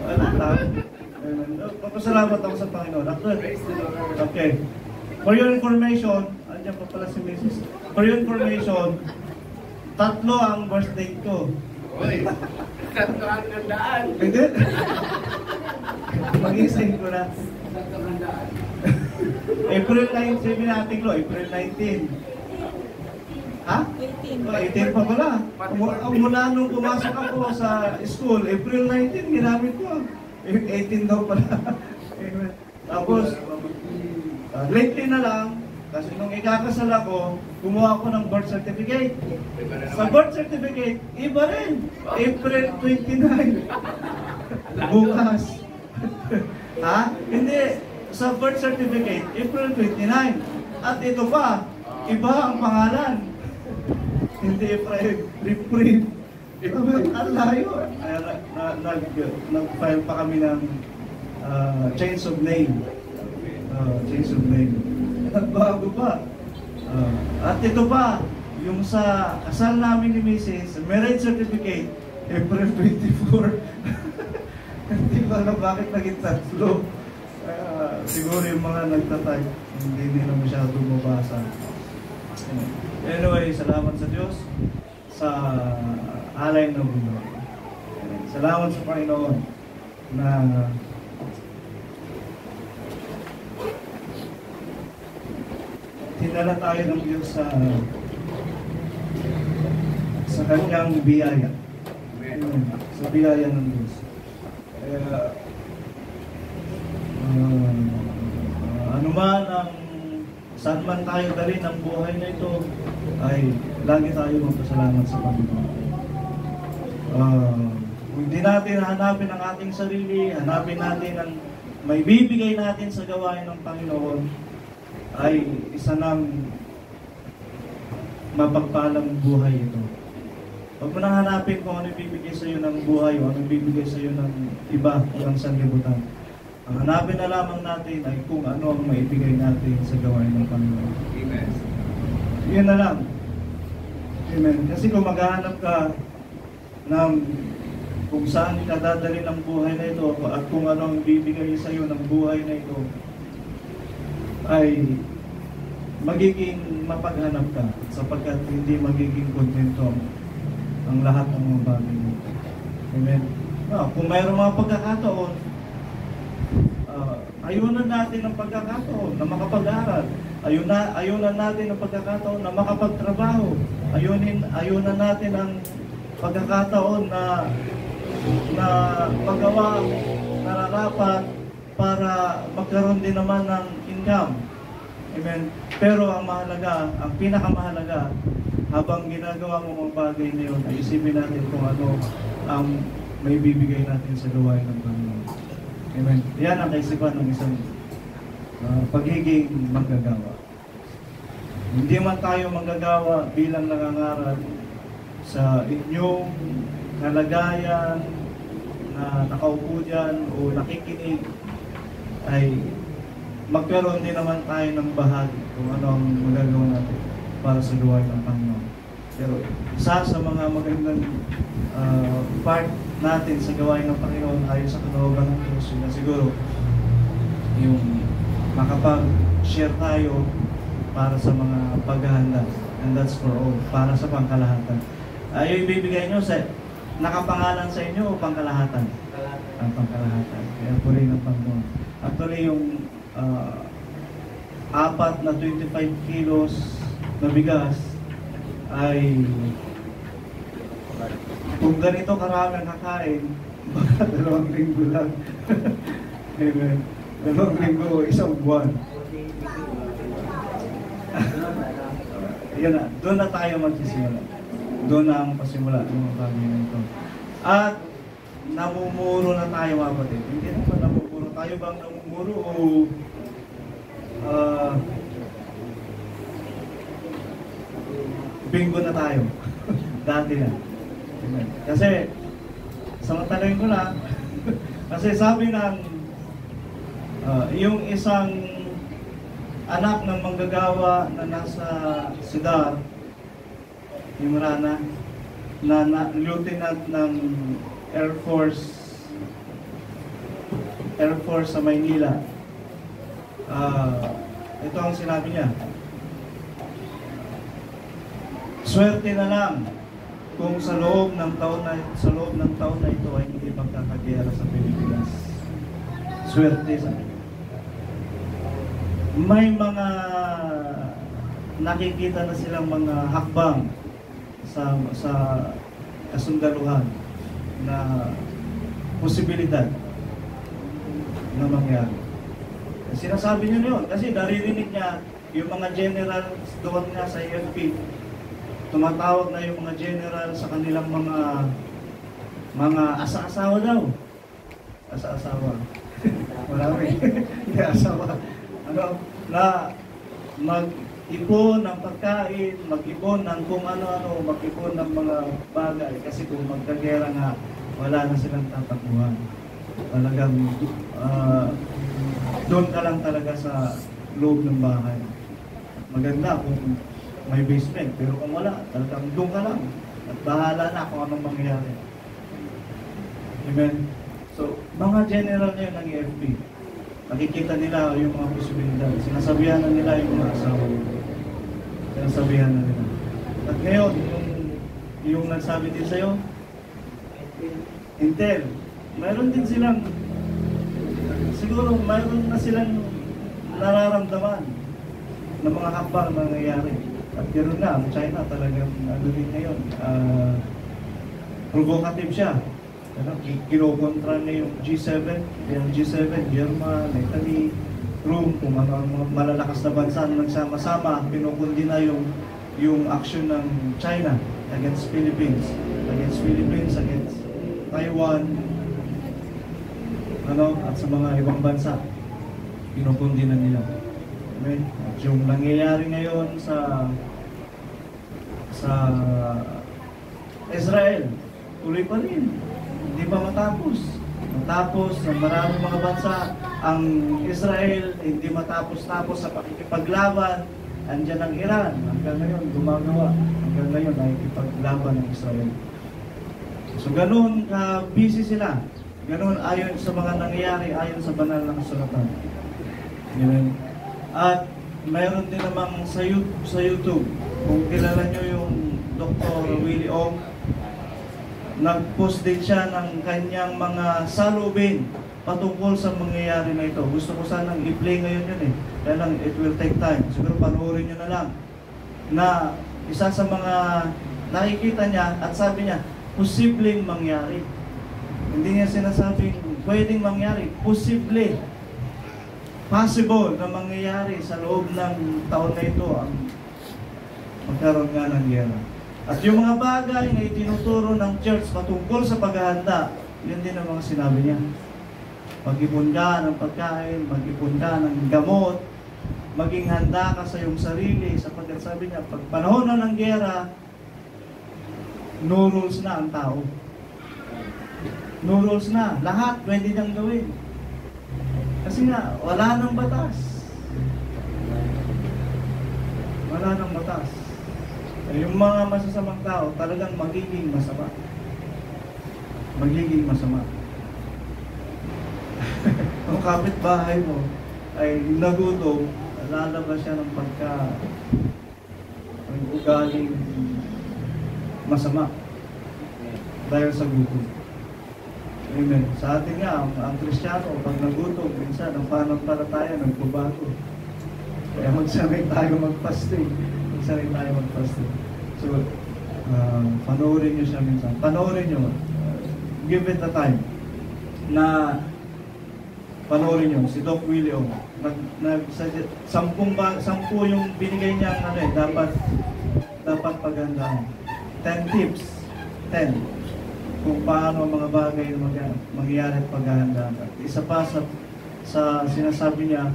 D: wala lang. Papasalamat ako sa Panginoon. Actually, okay. For your information, andyan pa pala si Mrs. For your information, 3 ang birthday ko.
C: Uy, 300.
D: Hindi. Mag-ising ko na. April 9, sabi natin ko, April 19. Ha? 18 pa pala. Mula nung pumasok ako sa school, April 19, ginamit ko. 18 daw pala. Tapos, lately na lang, kasi nung ikakasal ako, kumuha ako ng birth certificate. Sa birth certificate, iba rin. April 29. Bukas. Ha? Hindi. Sa birth certificate, April 29. At ito pa, iba ang pangalan. Hindi Reprieve. Ang layo. Kaya nag-file pa kami ng change of name. Change of name. Nagbago pa. At ito pa, yung sa kasal namin ni Mrs., marriage certificate, April 24. Hindi ko alam bakit naging tatlo. Siguro yung mga nagtatay, hindi nila masyado mabasa. Anyway, salamat sa Diyos sa alay ng buhay. Salamat sa Panginoon na tinala tayo ng Diyos sa kanyang biyaya. Sa biyaya ng Diyos. Kaya anuman ang saan man tayo dali ng buhay na ito, ay lagi tayo magpasalamat sa Panginoon. Kung hindi natin hanapin ang ating sarili, hanapin natin ang may bibigay natin sa gawain ng Panginoon, ay isa ng mapagpalang buhay ito. Huwag mo nang hanapin kung ano ibibigay sa iyo ng buhay o ano ibibigay sa iyo ng iba o ng sanlibutan. Ang hanapin na lamang natin ay kung ano ang maibigay natin sa gawain ng Panginoon.
C: Amen.
D: Yun na lang. Amen. Kasi kung maghahanap ka ng kung saan ka dadali ng buhay na ito at kung ano ang ibibigay sa iyo ng buhay na ito, ay magiging mapaghanap ka sapagkat hindi magiging kontento ang lahat ng mga bagay mo. Amen. Kung mayroong mga pagkakataon, ayunan natin ang pagkakataon na makapag-aral. Ayunan natin ang pagkakataon na makapagtrabaho. Ayunan natin ang pagkakataon na magawa nararapat para magkaroon din naman ng income. Amen. Pero ang mahalaga, ang pinakamahalaga, habang ginagawa mo mga bagay na yun, ay isipin natin kung ano ang may bibigay natin sa gawain ng Panginoon. Amen. Yan ang kaisipan ng isang pagiging manggagawa. Hindi man tayo manggagawa bilang nangangaral sa inyong kalagayan na nakaupo dyan o nakikinig, ay magkaroon din naman tayo ng bahagi kung ano ang magagawa natin para sa gawain ng Panginoon. Pero isa sa mga magandang part natin sa gawain ng Panginoon ayon sa kalooban ng Diyos, yun na siguro yung makapag-share tayo para sa mga paghahanda, and that's for all, para sa pangkalahatan. Yung ibibigay nyo, nakapangalan sa inyo o pangkalahatan? Ang pangkalahatan. Kaya purihin ng Panginoon. Actually, yung 4 na 25 kilos na bigas ay kung ganito karami ang kakain, baka 2 linggo lang. Amen. 2 linggo o 1 buwan. Yan na, doon na tayo magsisimula. Doon na ang pasimula ng mga bagay na ito. At namumuro na tayo, mga kapatid. Hindi naman namumuro. Tayo bang namumuro o bingo na tayo? Dati na. Amen. Kasi, samantalin ko lang, kasi sabi ng yung isang anak ng manggagawa na nasa Sidar, yung Rana, na lieutenant ng Air Force sa Maynila. Ito ang sinabi niya. Swerte na lang kung sa loob ng taon na ito ay hindi magkakagera sa Pilipinas. Swerte sa akin. May mga nakikita na silang mga hakbang sa kasundaluhan na posibilidad na mangyari. Sinasabi niyo yun kasi naririnig niya yung mga general doon nga sa AFP. Tumatawag na yung mga general sa kanilang mga asa-asawa daw. Asa-asawa. Marami. Asawa. Na mag-ipon ng pagkain, mag-ipon ng kung ano-ano, mag-ipon ng mga bagay. Kasi kung magkagera nga, wala na silang tatakbuhan. Talagang doon ka lang talaga sa loob ng bahay. Maganda kung may basement, pero kung wala, talagang doon ka lang. At bahala na kung anong mangyayari. Amen? So, mga general na yun ng EFP. Nakikita nila yung mga posibilidad. Sinasabihan na nila yung mga asawa. Sinasabihan na nila. At ngayon, yung nagsabi din sa'yo, Intel, mayroon din silang, siguro mayroon na silang nararamdaman ng mga hakbang na nangyayari. At ganoon na, ang China talagang ano din ngayon, provocative siya. Kinokontra niya yung G7, yung G7, German, Italy, Rome, kung ano ang mga malalakas na bansa na nagsama-sama, pinukundi na yung action ng China against Philippines, against Taiwan, at sa mga ibang bansa, pinukundi na nila. Okay? At yung nangyayari ngayon sa Israel, tuloy pa rin. Hindi pa matapos. Matapos ng maraming mga bansa, ang Israel hindi matapos-tapos sa pakikipaglaban. Andiyan ang Iran. Hanggang ngayon, gumagawa. Hanggang ngayon, nakikipaglaban ng Israel. So, ganun busy sila. Ganun ayon sa mga nangyayari, ayon sa banal na kasulatan. Ganun. At mayroon din namang sa YouTube, kung kilala nyo yung Dr. Willie Ong, nag-post din siya ng kanyang mga salubin patungkol sa mangyayari na ito. Gusto ko sanang i-play ngayon yun eh. Kaya lang, it will take time. Siguro panoorin nyo na lang. Na isa sa mga nakikita niya at sabi niya, posibleng mangyari. Hindi niya sinasabing pwedeng mangyari. Posible. Possible na mangyayari sa loob ng taon na ito ang magkaroon nga ng gera. At yung mga bagay na itinuturo ng church patungkol sa paghahanda, yun din ang mga sinabi niya. Mag-ipon ka ng pagkain, mag-ipon ka ng gamot, maging handa ka sa iyong sarili, sapagkat sabi niya, pag panahon na ng gera, no rules na ang tao. No rules na. Lahat pwede niyang gawin. Kasi nga, wala nang batas. Wala nang batas. Yung mga masasamang tao, talagang magiging masama. Magiging masama. Ang kapitbahay mo ay nagutom, lalabas siya ng ang ugaling masama dahil sa gutom. Amen. Sa atin nga, ang Kristiyano, pag nagutom, minsan, ang pananampalataya nagbabago. Kaya magsanay tayo mag-fasting. Magsanay tayo mag-fasting. So, panoorin nyo siya minsan. Panoorin nyo. Give it a time. Na panoorin nyo. Si Doc Willie Ong. Sampu yung binigay niya dapat paghandaan. 10 tips. 10. Kung paano ang mga bagay na mangyayari at paghahandaan. At isa pa sa sinasabi niya,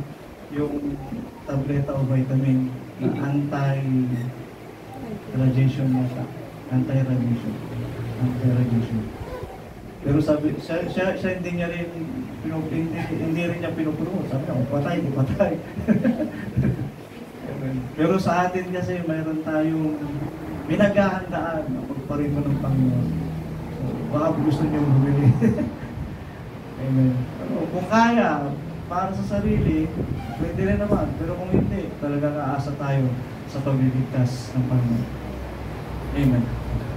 D: yung tableta o vitamin na anti-radiation yata. Anti-radiation. Pero sabi, siya hindi rin niya pinupromote. Sabi niya, kung patay, di patay. Pero sa atin kasi mayroon tayong pinaghahandaan na magparito ng Panginoon. So, baka gusto niyo bumili. Amen. Kung kaya, para sa sarili, pwede rin naman. Pero kung hindi, talagang aasa tayo sa pagliligtas ng Panginoon. Amen.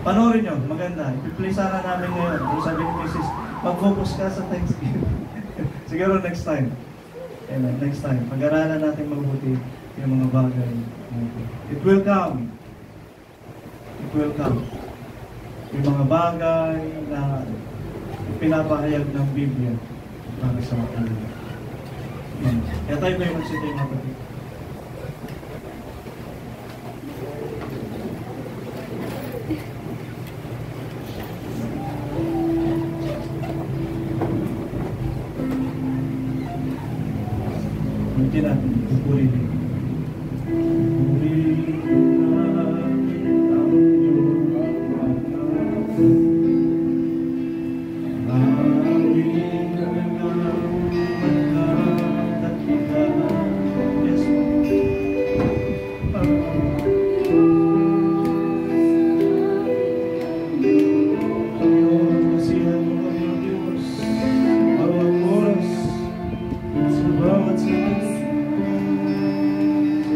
D: Panoorin nyo, maganda. I-play sana namin ngayon. Kung sabi ni Mrs., mag-focus ka sa Thanksgiving. Siguro next time. Amen. Next time. Pag-aralan natin mabuti yung mga bagay. It will come. It will come. Yung mga bagay na pinapahayag ng Biblia para sa mga kanila. Kaya tayo kayo magsita yung kapatid. Hindi natin, pupuri din. Pupuri aming nagagawang magkakakita. Yes, Panginoon, kasihan mo kami, O Diyos, bawat oras, sa bawat sandali.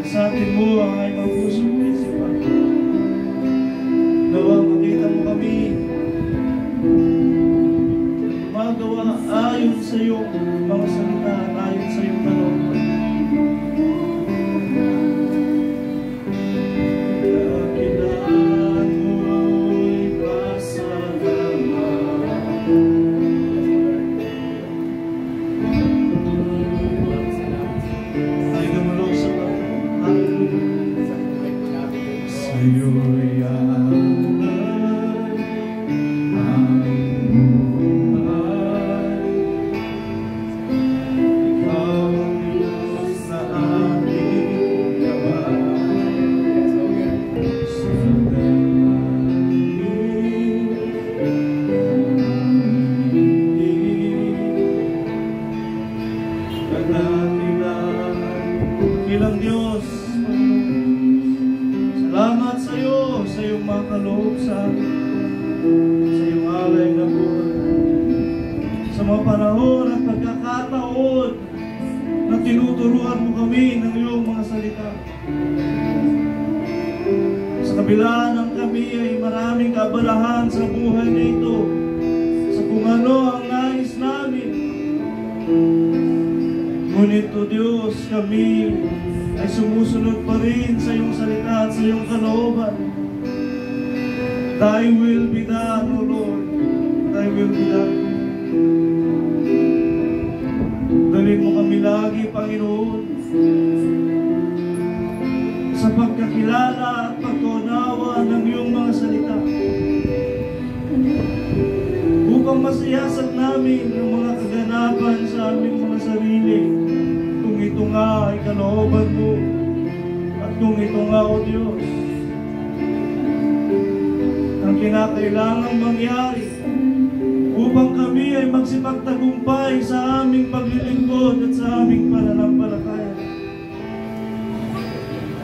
D: Sa atin mo ang ay mapusong isipan. Nawa makita mo kami magawa ayon sa iyong mga salita, ayon sa iyong kalooban. Dakilan mo'y pasalamat. Ay gamulog sa sa'yo'y alay ang buhay. Ikaw ang Diyos na aming gabay. Sa daigdig kadatilan. Bilang Diyos, salamat sa iyo, sa iyong mga kaloob sa amin, sa iyong alay na buhay, sa mga panahon at pagkakataon na tinuturuan mo kami ng iyong mga salita. Sa kabila ng kami ay maraming kaabalahan sa buhay na ito, sa kung ano ang nais namin. Ngunit, O Diyos, kami ay sumusunod pa rin sa iyong salita at sa iyong kalooban. Thy will be done, O Lord. Thy will be done. Dalhin mo kami lagi, Panginoon, sa pagkakilala at pagkaunawa ng iyong mga salita, upang masiyasat namin ang mga kaganapan sa aming mga sarili. Kung ito nga ay kalooban mo, at kung ito nga, O Diyos, ang kinakailangang mangyari upang kami ay magsipagtagumpay sa aming paglilingkod at sa aming pananampalataya.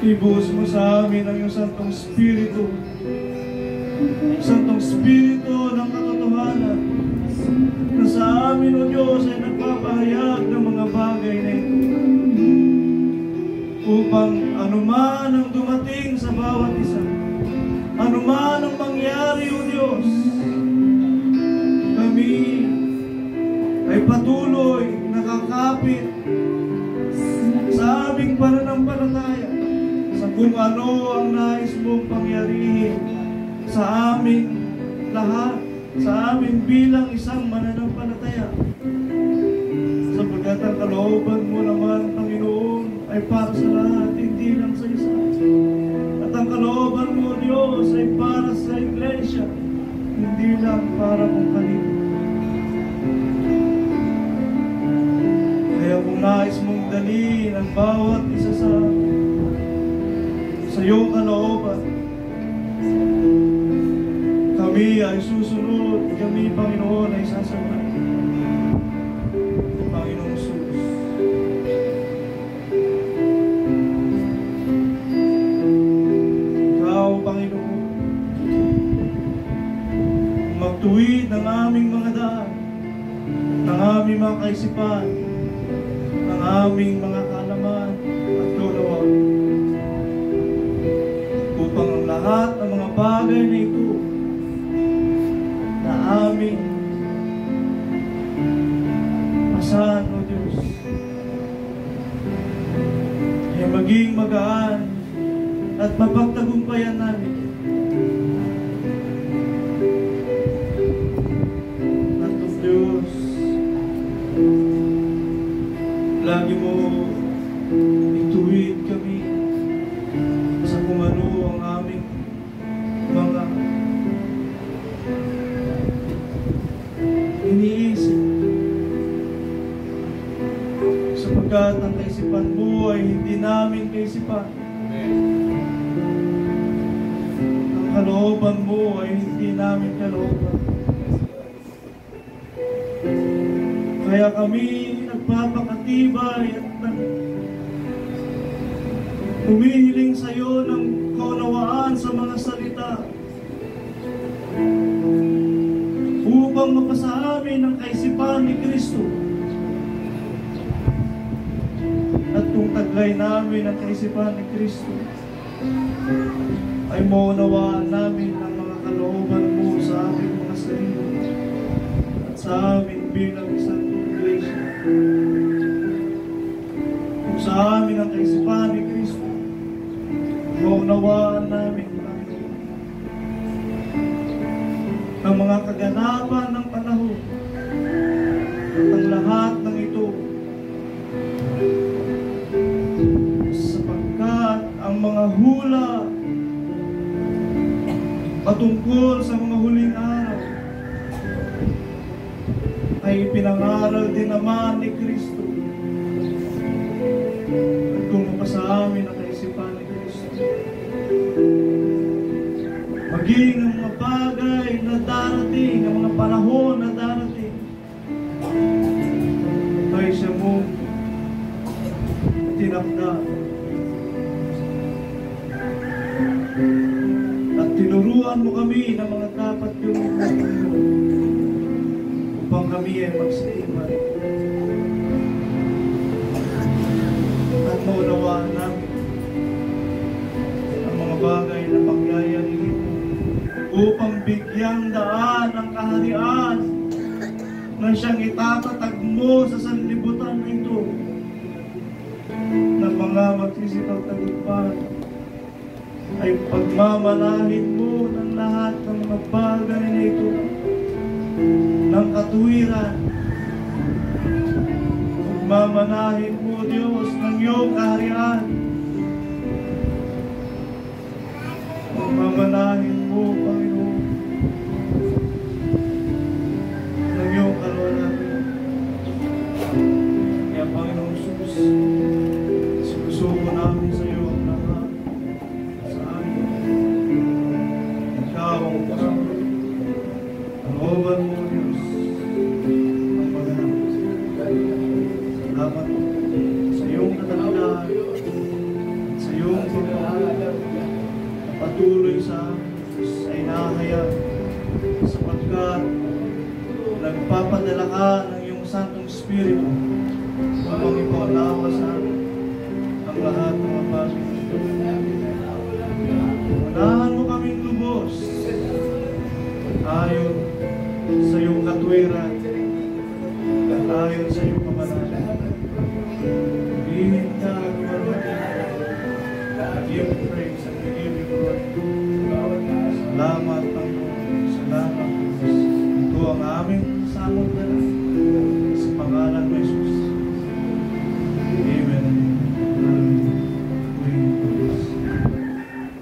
D: Ibuhos mo sa amin ang iyong Santong Espiritu, Santong Espiritu ng katotohanan, na sa amin, O Diyos, ay nagpapahayag ng mga bagay na ito, upang anuman ang dumating sa bawat isa, anuman ang mangyari, O Diyos, kami ay patuloy nakakapit sa aming pananampalataya sa kung ano ang nais mong pangyarihin sa aming lahat, sa aming bilang isang mananampalataya, sapagkat ang kalooban mo naman, Panginoon, ay para sa lahat, hindi lang sa isa. At ang kalooban mo, Diyos, ay para sa iglesia, hindi lang para kung kanino. Kaya kung nais mong dalhin ang bawat isa sa iyong kalooban, kami ay susunod, kami, Panginoon, ay sasagot. Panginoon Jesus, Ikaw, Panginoon, magtuwid ng aming mga daan, ng aming mga kaisipan, ng aming mga kaalaman at kaunawaan, upang ang lahat ng mga bagay na ito na aming pasahan, O Diyos, ay maging magaan at mapagtagumpayan namin. At O Diyos, lagi mo ituwid kami sa kung ano ang aming mga iniisip, sapagkat ang kaisipan mo ay hindi namin kaisipan. Ang kalooban mo ay hindi namin kalooban. Kaya kami nagpapakatibay at humihiling sa iyo ng kaunawaan sa mga salita upang mapasa amin ang kaisipan ni Kristo. At kung taglay namin ang kaisipan ni Kristo, ay maunawaan namin ang mga kalooban mo sa aming mga sarili at sa amin bilang isang iglesia. Kung sa amin ang kaisipan ni Kristo, maunawaan namin ang mga kaganapan ng panahon at ang lahat ng ito sapagkat ang mga hula patungkol sa mga huling araw ay ipinangaral din naman ni Kristo. At kung mapasa amin ang kaisipan ni Kristo, maging ang mga bagay na darating, ang mga panahon na darating, ay siya mong tinakda at tinuruan mo kami ng mga dapat yung upang kami ay magsiimay at maunawaan namin ang mga bagay na pangyayari upang bigyang daan ang kaharian na siyang itatatag mo sa sanlibutan na ito ng mga magsisipagtagumpay ay pagmamalahin mo ng lahat ng mga bagay na ito ng katuwiran. Pagmamalahin mo, Diyos, ng iyong kaharian. Pagmamalahin mo, Panginoon, ng iyong kalwalhatian. Kaya, Panginoon Jesus, sinusuko namin sa iyo ang lahat sa amin. Ikaw ang kasama. Ang oban mo, Diyos, ang paghanap. Salamat sa iyong katagdahan, sa iyong pagmamahal. Patuloy sa Diyos ay nahayag sapagkat nagpapadala ka ng iyong Santong Espiritu upang ipaunawa sa amin ang lahat ng mga bagay. Unahan mo kaming lubos ayon sa iyong katwiran at ayon sa iyong kamalayan. Bihit ka at I give you praise and I give you glory. Salamat, Panginoon. Salamat, Diyos. Ito ang aming samudala sa pangalan ni Jesus. Amen.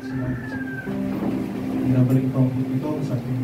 D: Salamat. Pinabalik pa ang ito sa ating